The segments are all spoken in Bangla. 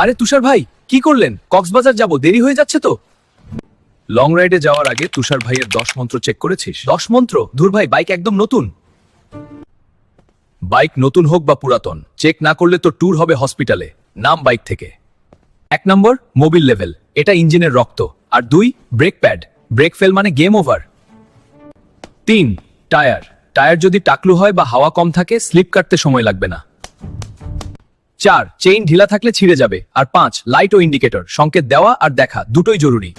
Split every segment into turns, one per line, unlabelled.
আরে তুষার ভাই, কি করলেন? কক্সবাজার যাব, দেরি হয়ে যাচ্ছে তো। লং রাইডে যাওয়ার আগে তুষার ভাইয়ের 10 মন্ত্র চেক করেছিস? 10 মন্ত্র? ধুর ভাই, বাইক একদম নতুন। বাইক নতুন হোক বা পুরাতন, চেক না করলে তো ট্যুর হবে হসপিটালে। নাম বাইক থেকে। 1 নম্বর মোবিল লেভেল, এটা ইঞ্জিনের রক্ত। আর 2 ব্রেক প্যাড, ব্রেক ফেল মানে গেম ওভার। 3 টায়ার, টায়ার যদি টাকলু হয় বা হাওয়া কম থাকে স্লিপ কাটতে সময় লাগবে না। 4 চেইন ঢিলা থাকলে ছিঁড়ে যাবে। আর 5 লাইট ও ইন্ডিকেটর, সংকেত দেওয়া আর দেখা দুটোই জরুরি।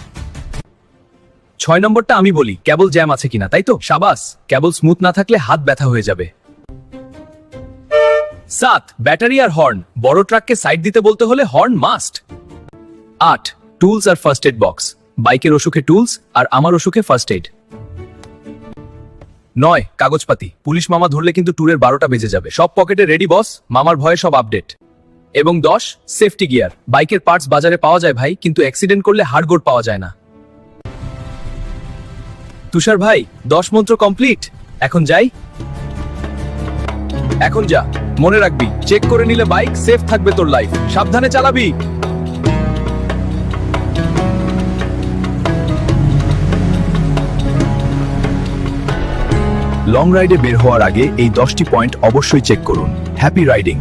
6 নম্বরটা আমি বলি, কেবল জ্যাম আছে কিনা, তাই তো? সাবাস, কেবল স্মুথ না থাকলে হাত ব্যথা হয়ে যাবে। 7 ব্যাটারি আর হর্ন, বড় ট্রাককে সাইড দিতে বলতে হলে হর্ন মাস্ট। 8 টুলস আর ফার্স্ট এড বক্স, বাইকের অসুখে টুলস আর আমার অসুখে ফার্স্ট এড। 9 কাগজপাতি, পুলিশ মামা ধরলে কিন্তু ট্যুরের 12টা বেজে যাবে। সব পকেটে রেডি বস, মামার ভয়ে সব আপডেট। এবং 10 সেফটি গিয়ার, বাইকের পার্টস বাজারে পাওয়া যায় ভাই, কিন্তু অ্যাক্সিডেন্ট করলে হাড়গোড় পাওয়া যায় না। তুষার ভাই, 10 মন্ত্র কমপ্লিট, এখন যাই। এখন যা, মনে রাখবি চেক করে নিলে বাইক সেফ থাকবে, তোর লাইফ সাবধানে চালাবি। লং রাইডে বের হওয়ার আগে এই 10টি পয়েন্ট অবশ্যই চেক করুন। Happy riding.